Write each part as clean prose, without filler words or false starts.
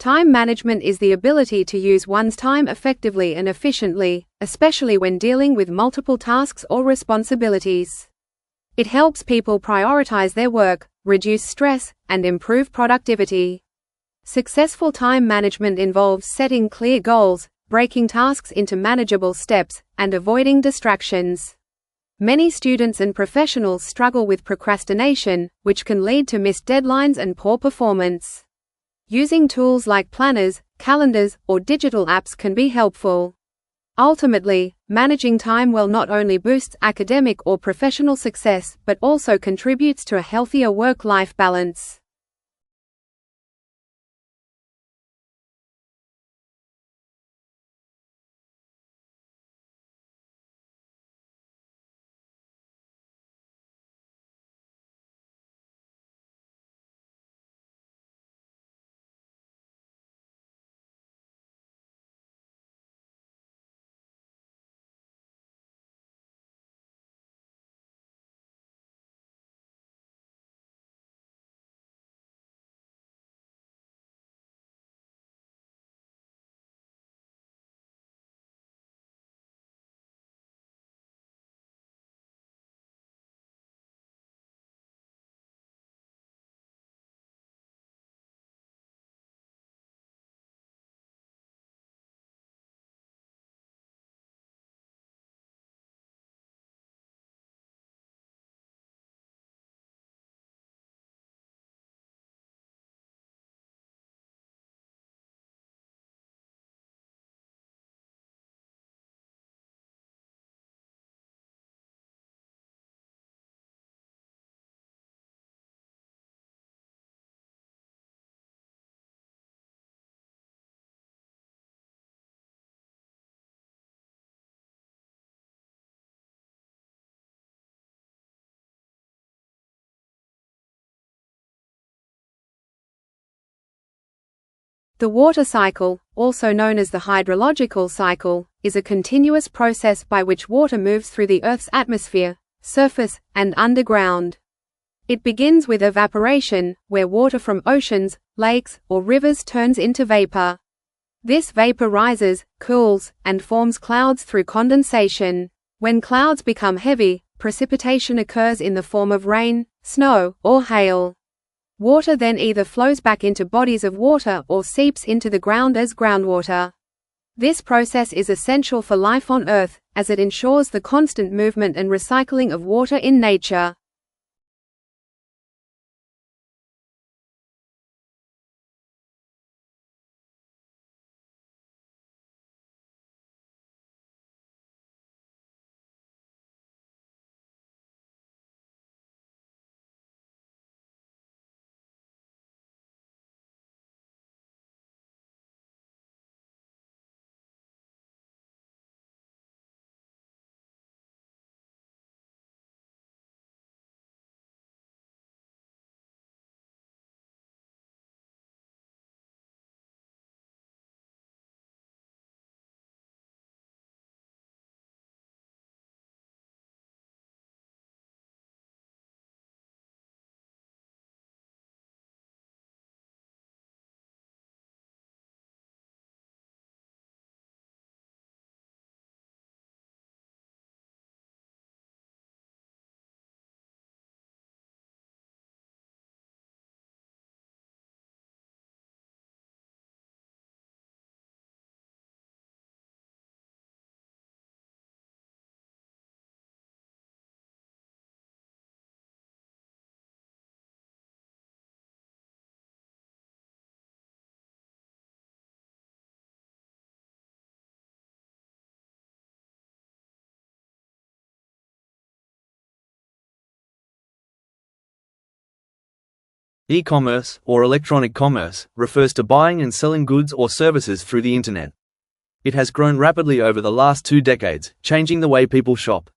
Time management is the ability to use one's time effectively and efficiently, especially when dealing with multiple tasks or responsibilities. It helps people prioritize their work, reduce stress, and improve productivity. Successful time management involves setting clear goals, breaking tasks into manageable steps, and avoiding distractions. Many students and professionals struggle with procrastination, which can lead to missed deadlines and poor performance. Using tools like planners, calendars, or digital apps can be helpful. Ultimately, managing time well not only boosts academic or professional success, but also contributes to a healthier work-life balance. The water cycle, also known as the hydrological cycle, is a continuous process by which water moves through the Earth's atmosphere, surface, and underground. It begins with evaporation, where water from oceans, lakes, or rivers turns into vapor. This vapor rises, cools, and forms clouds through condensation. When clouds become heavy, precipitation occurs in the form of rain, snow, or hail. Water then either flows back into bodies of water or seeps into the ground as groundwater. This process is essential for life on Earth, as it ensures the constant movement and recycling of water in nature. E-commerce, or electronic commerce, refers to buying and selling goods or services through the internet. It has grown rapidly over the last 2 decades, changing the way people shop.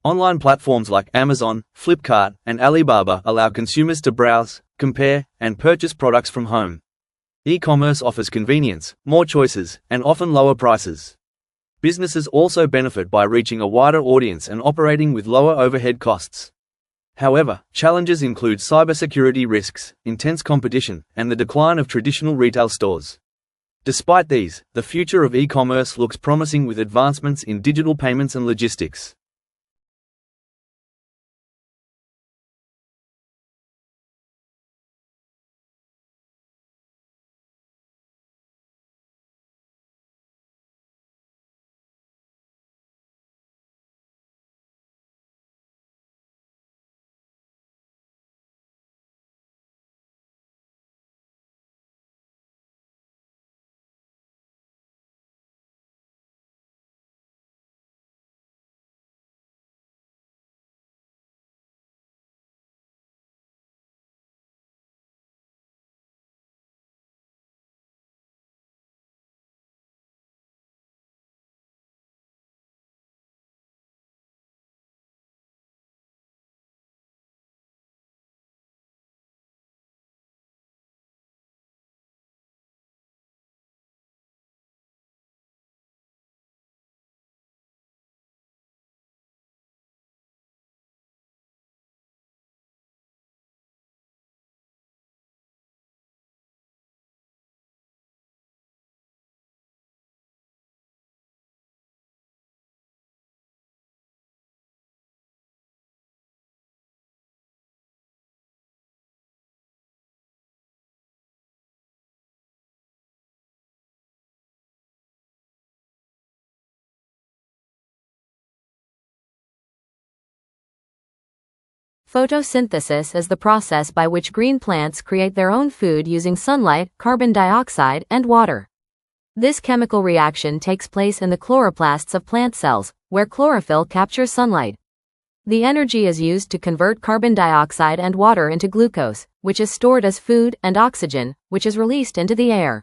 Online platforms like Amazon, Flipkart, and Alibaba allow consumers to browse, compare, and purchase products from home. E-commerce offers convenience, more choices, and often lower prices. Businesses also benefit by reaching a wider audience and operating with lower overhead costs. However, challenges include cybersecurity risks, intense competition, and the decline of traditional retail stores. Despite these, the future of e-commerce looks promising with advancements in digital payments and logistics. Photosynthesis is the process by which green plants create their own food using sunlight, carbon dioxide, and water. This chemical reaction takes place in the chloroplasts of plant cells, where chlorophyll captures sunlight. The energy is used to convert carbon dioxide and water into glucose, which is stored as food, and oxygen, which is released into the air.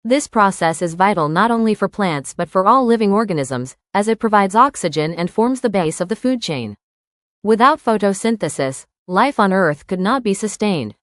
This process is vital not only for plants but for all living organisms, as it provides oxygen and forms the base of the food chain. Without photosynthesis, life on Earth could not be sustained.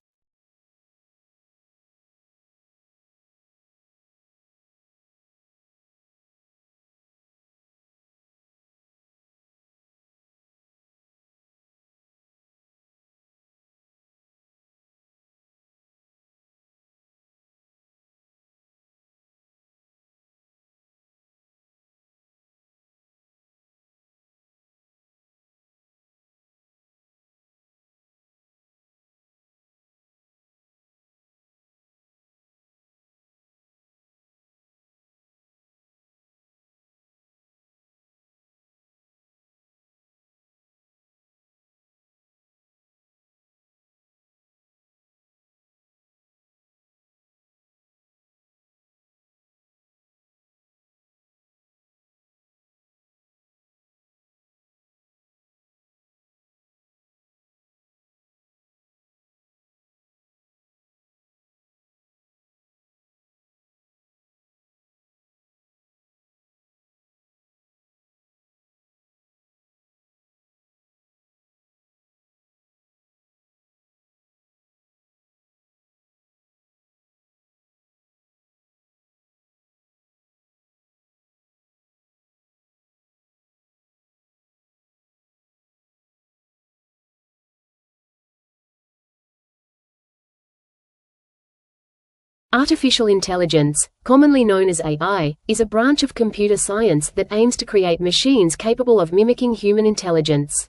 Artificial intelligence, commonly known as AI, is a branch of computer science that aims to create machines capable of mimicking human intelligence.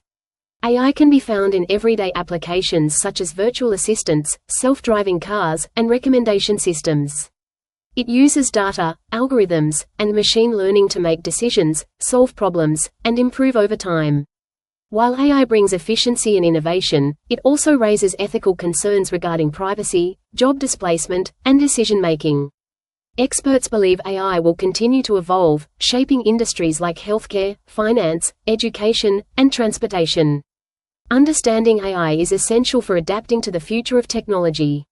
AI can be found in everyday applications such as virtual assistants, self-driving cars, and recommendation systems. It uses data, algorithms, and machine learning to make decisions, solve problems, and improve over time. While AI brings efficiency and innovation, it also raises ethical concerns regarding privacy, job displacement, and decision-making. Experts believe AI will continue to evolve, shaping industries like healthcare, finance, education, and transportation. Understanding AI is essential for adapting to the future of technology.